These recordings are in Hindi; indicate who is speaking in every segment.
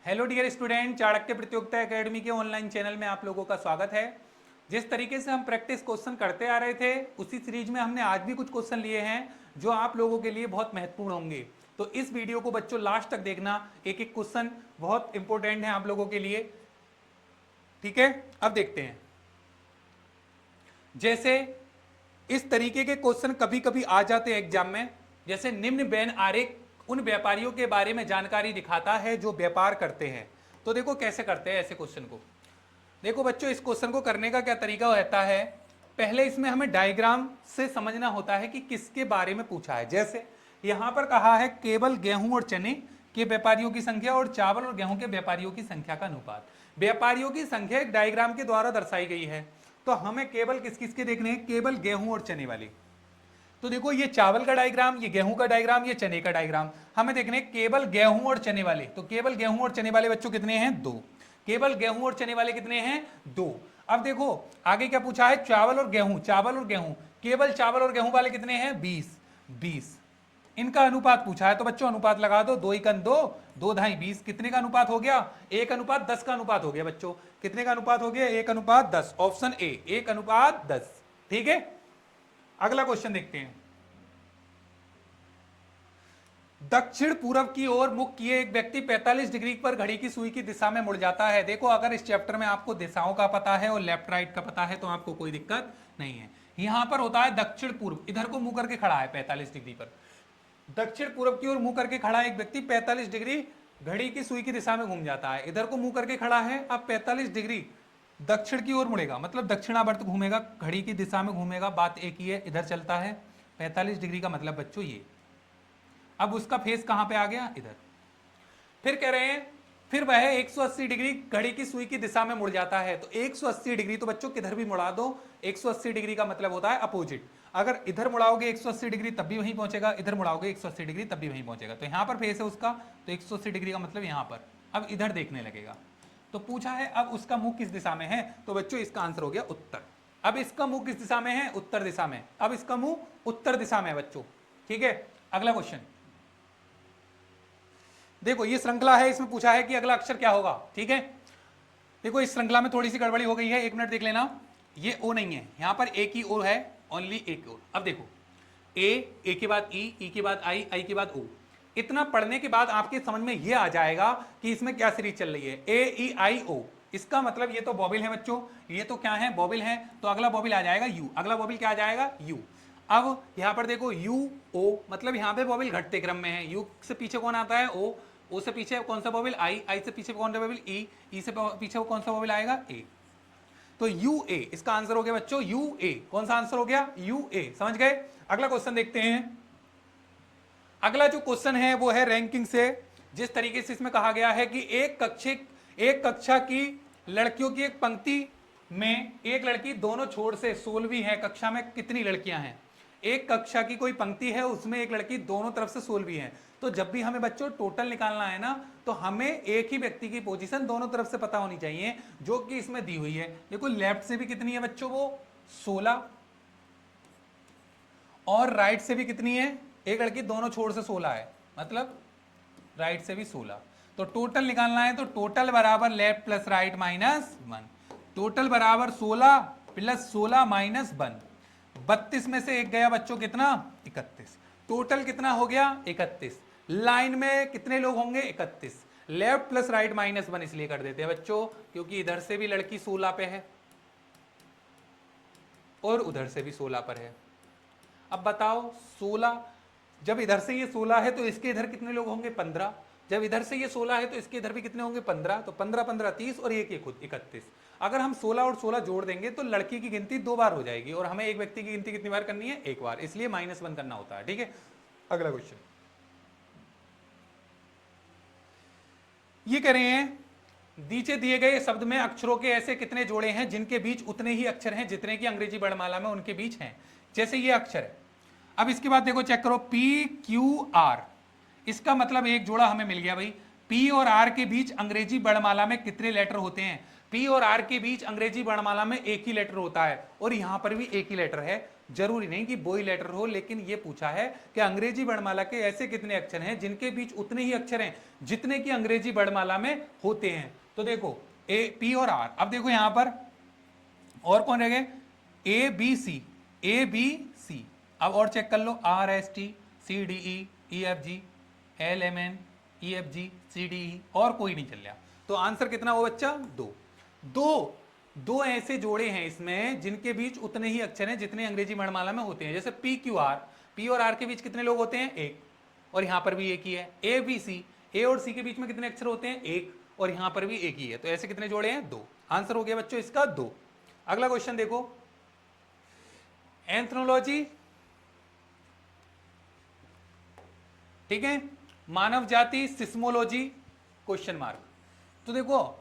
Speaker 1: हेलो डियर स्टूडेंट, चाणक्य प्रतियोगिता एकेडमी के ऑनलाइन चैनल में आप लोगों का स्वागत है। जिस तरीके से हम प्रैक्टिस क्वेश्चन करते आ रहे थे उसी सीरीज में हमने आज भी कुछ क्वेश्चन लिए हैं जो आप लोगों के लिए बहुत महत्वपूर्ण होंगे। तो इस वीडियो को बच्चों लास्ट तक देखना, एक एक क्वेश्चन बहुत इंपॉर्टेंट है आप लोगों के लिए। ठीक है, अब देखते हैं। जैसे इस तरीके के क्वेश्चन कभी कभी आ जाते हैं एग्जाम में, जैसे निम्न बैन आरेख उन व्यापारियों के बारे में जानकारी दिखाता है जो व्यापार करते हैं। तो देखो कैसे करते हैं ऐसे क्वेश्चन को। देखो बच्चों, इस क्वेश्चन को करने का क्या तरीका रहता है, पहले इसमें हमें डायग्राम से समझना होता है कि किसके बारे में पूछा है। जैसे यहां पर कहा है केवल गेहूं और चने के व्यापारियों की संख्या और चावल और गेहूं के व्यापारियों की संख्या का अनुपात। व्यापारियों की संख्या एक डायग्राम के द्वारा दर्शाई गई है, तो हमें केवल किस किस के देखने हैं, केवल गेहूं और चने वाले। तो देखो ये चावल का डायग्राम, ये गेहूं का डायग्राम, ये चने का डायग्राम, हमें देखने केवल गेहूं और चने वाले। तो केवल गेहूं और चने वाले बच्चों कितने हैं, दो। केवल गेहूं और चने वाले कितने हैं, दो। अब देखो आगे क्या पूछा है, चावल और गेहूं, चावल और गेहूं, केवल चावल और गेहूं वाले कितने हैं, 20। 20 इनका अनुपात पूछा है, तो बच्चों अनुपात लगा दो, 2 एकन 2, 2 ढाई 20। कितने का अनुपात हो गया, 1:10 का अनुपात हो गया बच्चों। कितने का अनुपात हो गया, 1:10। Option A 1:10। ठीक है, अगला क्वेश्चन देखते हैं। दक्षिण पूर्व की ओर मुख किए एक व्यक्ति 45 डिग्री पर घड़ी की सुई की दिशा में मुड़ जाता है। देखो अगर इस चैप्टर में आपको दिशाओं का पता है और लेफ्ट राइट का पता है तो आपको कोई दिक्कत नहीं है। यहां पर होता है दक्षिण पूर्व, इधर को मुंह करके खड़ा है 45 डिग्री पर। दक्षिण पूर्व की ओर मुंह करके खड़ा एक व्यक्ति 45 डिग्री घड़ी की सुई की दिशा में घूम जाता है। इधर को मुंह करके खड़ा है, अब 45 डिग्री दक्षिण की ओर मुड़ेगा, मतलब दक्षिणावर्त घूमेगा, घड़ी की दिशा में घूमेगा। बात एक ही है, इधर चलता है 45 डिग्री का मतलब बच्चों ये। अब उसका फेस कहां पे आ गया, इधर। फिर कह रहे हैं फिर वह 180 डिग्री घड़ी की सुई की दिशा में मुड़ जाता है। तो 180 डिग्री तो बच्चों किधर भी मुड़ा दो, 180 डिग्री का मतलब होता है अपोजिट। अगर इधर मुड़ाओगे 180 डिग्री तब भी वहीं पहुंचेगा, इधर मुड़ाओगे 180 डिग्री तब भी वहीं पहुंचेगा। तो यहां पर फेस है उसका, तो 180 डिग्री का मतलब यहां पर। अब इधर देखने लगेगा। तो पूछा है अब उसका मुंह किस दिशा में है, तो बच्चों इसका आंसर हो गया उत्तर। अब इसका मुंह किस दिशा में है, उत्तर दिशा में। अब इसका मुंह उत्तर दिशा में है बच्चों। ठीक है, अगला क्वेश्चन देखो, ये श्रृंखला है, इसमें पूछा है कि अगला अक्षर क्या होगा। ठीक है, देखो इस श्रृंखला में थोड़ी सी गड़बड़ी हो गई है, एक मिनट देख लेना। ये ओ नहीं है, यहां पर एक ही ओ है, ओनली एक ओ। अब देखो ए के बाद ई के बाद आई के बाद ओ। इतना पढ़ने के बाद आपके समझ में ये आ जाएगा कि इसमें क्या सीरीज चल रही है, ए ई आई ओ। इसका मतलब ये तो बॉबिल है बच्चों, ये तो क्या है, बॉबिल है। तो अगला बॉबिल आ जाएगा यू, अगला बॉबिल क्या आ जाएगा, यू। अब यहां पर देखो यू ओ, मतलब यहां पे बॉबिल घटते क्रम में है। यू से पीछे कौन आता है, ओ से पीछे कौन सा बॉबिल, आई से पीछे कौन सा बॉबिल, ई से पीछे कौन सा बॉबिल आएगा, ए। तो यू ए इसका आंसर हो गया बच्चों, यू ए। कौन सा आंसर हो गया, यू ए। समझ गए। अगला क्वेश्चन देखते हैं। अगला जो क्वेश्चन है वो है रैंकिंग से। जिस तरीके से इसमें कहा गया है कि एक कक्षा की लड़कियों की एक पंक्ति में एक लड़की दोनों छोर से 16वीं है, कक्षा में कितनी लड़कियां हैं। एक कक्षा की कोई पंक्ति है, उसमें एक लड़की दोनों तरफ से 16वीं है। तो जब भी हमें बच्चों टोटल निकालना है ना, तो हमें एक ही व्यक्ति की पोजीशन दोनों तरफ से पता होनी चाहिए, जो कि इसमें दी हुई है। देखो लेफ्ट से भी कितनी है बच्चों, वो 16, और राइट से भी कितनी है, एक लड़की दोनों छोर से 16 है, मतलब राइट से भी 16। तो टोटल निकालना है, तो टोटल बराबर left plus right minus 1। Total बराबर 16 प्लस 16 माइनस 1। 32 में से एक गया बच्चों, कितना, 31। टोटल कितना हो गया, 31। लाइन में कितने लोग होंगे, 31। लेफ्ट प्लस राइट माइनस 1 इसलिए कर देते हैं बच्चों क्योंकि इधर से भी लड़की 16 पे है और उधर से भी 16 पर है। अब बताओ 16, जब इधर से ये 16 है तो इसके इधर कितने लोग होंगे, 15। जब इधर से ये 16 है तो इसके इधर भी कितने होंगे, 15। तो 15 15 30 और एक खुद 31। अगर हम 16 और 16 जोड़ देंगे तो लड़की की गिनती 2 बार हो जाएगी और हमें एक व्यक्ति की गिनती कितनी बार करनी है, 1 बार, इसलिए -1 करना होता है। ठीक है, अगला क्वेश्चन ये कह रहे हैं नीचे दिए गए शब्द में अक्षरों के ऐसे कितने जोड़े हैं जिनके बीच उतने ही अक्षर हैं जितने की अंग्रेजी वर्णमाला में उनके बीच हैं। जैसे ये अक्षर है। अब इसके बाद देखो चेक करो, पी क्यू आर, इसका मतलब एक जोड़ा हमें मिल गया भाई। पी और आर के बीच अंग्रेजी वर्णमाला में कितने लेटर होते हैं। पी और आर के बीच अंग्रेजी वर्णमाला में एक ही लेटर होता है, और यहां पर भी एक ही लेटर है। जरूरी नहीं कि वो ही लेटर हो, लेकिन ये पूछा है कि अंग्रेजी वर्णमाला के ऐसे कितने अक्षर हैं जिनके बीच उतने ही अक्षर हैं जितने की अंग्रेजी वर्णमाला में होते हैं। तो देखो ए, पी और आर। अब देखो यहां पर और कौन रह गए, A B C, A B C. अब और चेक कर लो, R S T, C D E F G, L M N, E F G, C D E, और कोई नहीं चल रहा। तो आंसर कितना हो बच्चा, दो। दो दो ऐसे जोड़े हैं इसमें जिनके बीच उतने ही अक्षर हैं जितने अंग्रेजी वर्णमाला में होते हैं। जैसे पी क्यू आर, पी और आर के बीच कितने लोग होते हैं, एक, और यहां पर भी एक ही है। ए बी सी, ए और सी के बीच में कितने अक्षर होते हैं, एक, और यहां पर भी एक ही है। तो ऐसे कितने जोड़े हैं, दो। आंसर हो गया बच्चों इसका दो। अगला क्वेश्चन देखो, एंथ्रोलॉजी, ठीक है, मानव जाति, सिस्मोलॉजी, क्वेश्चन मार्क। तो देखो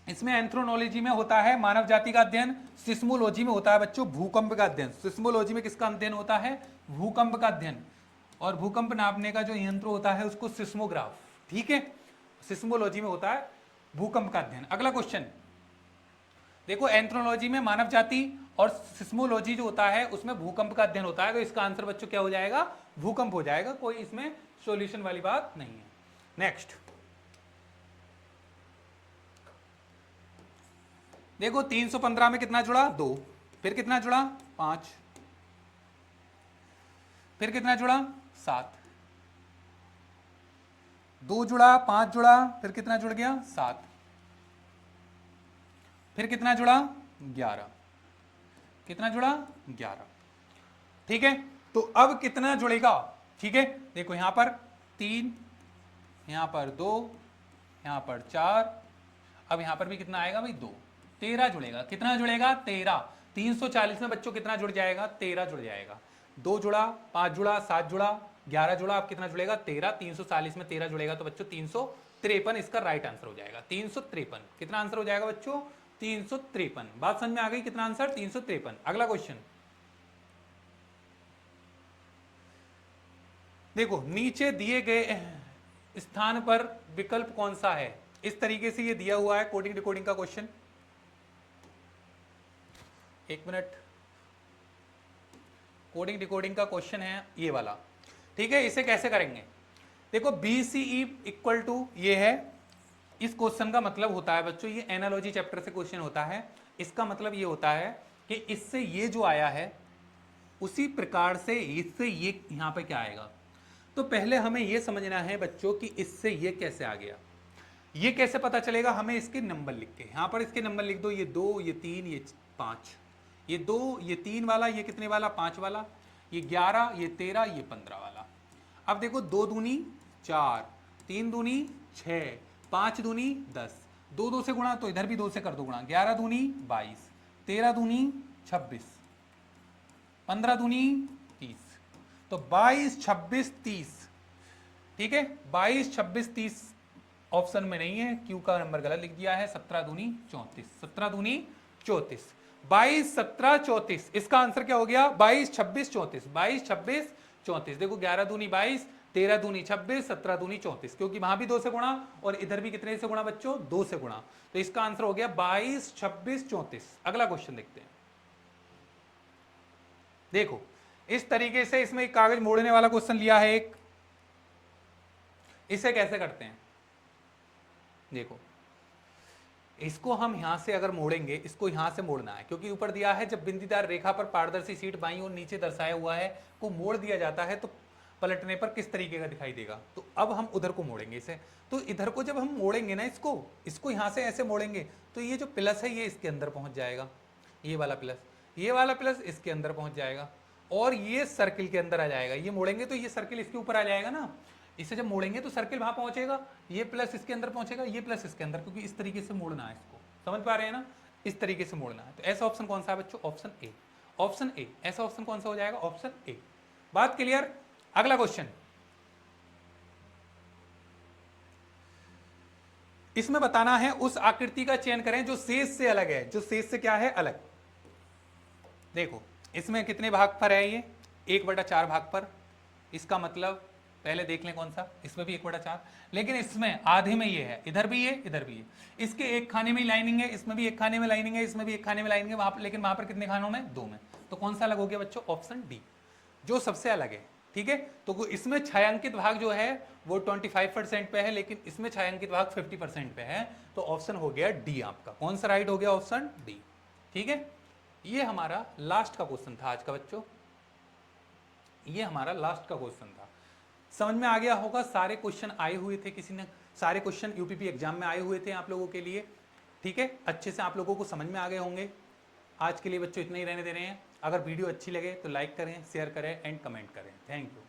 Speaker 1: इसमें एंथ्रोनोलॉजी में होता है मानव जाति का अध्ययन, सिस्मोलॉजी में होता है बच्चों भूकंप का अध्ययन। सिस्मोलॉजी में किसका अध्ययन होता है, भूकंप का अध्ययन, और भूकंप नापने का जो यंत्र होता है उसको सिस्मोग्राफ, ठीक है। सिस्मोलॉजी में होता है भूकंप का अध्ययन। अगला क्वेश्चन देखो, एंथ्रोलॉजी में मानव जाति और सिस्मोलॉजी जो होता है उसमें भूकंप का अध्ययन होता है। तो इसका आंसर बच्चों क्या हो जाएगा, भूकंप हो जाएगा, कोई इसमें सॉल्यूशन वाली बात नहीं है। नेक्स्ट देखो, 315 में कितना जुड़ा, दो, फिर कितना जुड़ा, 5, फिर कितना जुड़ा, 7, 2 जुड़ा, 5 जुड़ा, फिर कितना जुड़ गया, 7, फिर कितना जुड़ा, 11, कितना जुड़ा, 11, ठीक है। तो अब कितना जुड़ेगा, ठीक है, देखो यहां पर 3, यहां पर 2, यहां पर 4, अब यहां पर भी कितना आएगा भाई, 2, 13 जुड़ेगा। कितना जुड़ेगा, 13। 340 में बच्चों कितना जुड़ जाएगा, 13 जुड़ जाएगा। 2 जुड़ा, 5 जुड़ा, 7 जुड़ा, 11 जुड़ा, अब कितना जुड़ेगा, 13। 340 में 13 जुड़ेगा तो बच्चों 353 इसका राइट आंसर हो जाएगा। 353 कितना आंसर हो जाएगा बच्चों, 353। बात समझ में आ गई, कितना आंसर, 353। अगला क्वेश्चन देखो, नीचे दिए गए स्थान पर विकल्प कौन सा है। इस तरीके से ये दिया हुआ है कोडिंग डिकोडिंग का क्वेश्चन। एक मिनट, कोडिंग डिकोडिंग का क्वेश्चन है ये वाला, ठीक है। इसे कैसे करेंगे, देखो BCE इक्वल टू ये है। इस क्वेश्चन का मतलब होता है बच्चों, ये एनालॉजी चैप्टर से क्वेश्चन होता है। इसका मतलब ये होता है कि इससे ये जो आया है उसी प्रकार से इससे ये यहां पे क्या आएगा। तो पहले हमें ये समझना है बच्चों कि इससे ये कैसे आ गया। ये कैसे पता चलेगा, हमें इसके नंबर लिख के, यहां पर इसके नंबर लिख दो, ये 2, ये 3, ये 5, ये 2, ये 3 वाला, ये कितने वाला, 5 वाला, ये 11, ये 13, ये 15 वाला। अब देखो 2 दूनी 4, 3 दूनी 6, 5 दूनी 10, 2 2 से गुणा तो इधर भी 2 से कर दो गुणा, 11 दूनी 22, 13 दूनी 26, 15 दूनी 30, तो 22 26 30, ठीक है। 22 26 30 ऑप्शन में नहीं है, क्यू का नंबर गलत लिख दिया है। 17 दूनी 34, 17 दूनी 34, 22 17 34, इसका आंसर क्या हो गया, 22 26 34, 22 26 34। देखो 11 दूनी 22, 13 दूनी 26, 17 दूनी 34, क्योंकि वहां भी 2 से गुणा और इधर भी कितने से गुणा बच्चों, 2 से गुणा। तो इसका आंसर हो गया 22 26 34। अगला क्वेश्चन देखते हैं। देखो इस तरीके से इसमें एक कागज मोड़ने वाला क्वेश्चन लिया है एक, इसे कैसे करते हैं, देखो इसको हम यहां से अगर मोड़ेंगे, इसको यहां से मोड़ना है, क्योंकि ऊपर दिया है जब बिंदीदार रेखा पर पारदर्शी शीट बाईं और नीचे दर्शाया हुआ है को मोड़ दिया जाता है तो पलटने पर किस तरीके का दिखाई देगा। तो अब हम उधर को मोड़ेंगे इसे, तो इधर को जब हम मोड़ेंगे ना, इसको यहां से ऐसे मोड़ेंगे तो ये जो प्लस है ये इसके अंदर पहुंच जाएगा, ये वाला प्लस, ये वाला प्लस इसके अंदर पहुंच जाएगा और ये सर्किल के अंदर आ जाएगा। ये मोड़ेंगे तो ये सर्किल इसके ऊपर आ जाएगा ना, इसे जब मोड़ेंगे तो सर्किल वहां पहुंचेगा, ये प्लस इसके अंदर पहुंचेगा, ये प्लस इसके अंदर, क्योंकि इस तरीके से मोड़ना है इसको, समझ पा रहे हैं ना, इस तरीके से मोड़ना है। तो ऐसा ऑप्शन कौन सा है बच्चों, ऑप्शन ए, ऑप्शन ए। ऐसा ऑप्शन कौन सा हो जाएगा, ऑप्शन ए। बात क्लियर। अगला क्वेश्चन, इसमें बताना है उस आकृति का चयन करें जो शेष से अलग है, जो शेष से क्या है, अलग। देखो इसमें कितने भाग पर है, ये 1/4 भाग पर, इसका मतलब पहले देख लें कौन सा, इसमें भी 1/4, लेकिन इसमें आधे में ये है, इधर भी ये इधर भी ये, इसके एक खाने में लाइनिंग है, इसमें भी एक खाने में लाइनिंग है, इसमें भी एक खाने में लाइनिंग है, वहां पर, लेकिन वहां पर कितने खानों में, 2 में। तो कौन सा अलग हो गया बच्चों, ऑप्शन डी, जो सबसे अलग है। ठीक है, तो इसमें छायांकित भाग जो है वो 25% पे है, लेकिन इसमें छायांकित भाग 50% पे है, तो ऑप्शन हो गया डी आपका। कौन सा राइट हो गया, ऑप्शन डी। ठीक है, ये हमारा लास्ट का क्वेश्चन था आज का बच्चों, ये हमारा लास्ट का क्वेश्चन था। समझ में आ गया होगा, सारे क्वेश्चन आए हुए थे, किसी ने सारे क्वेश्चन यूपीपी एग्जाम में आए हुए थे आप लोगों के लिए। ठीक है, अच्छे से आप लोगों को समझ में आ गए होंगे। आज के लिए बच्चों इतना ही रहने दे रहे हैं। अगर वीडियो अच्छी लगे तो लाइक करें, शेयर करें एंड कमेंट करें। Thank you.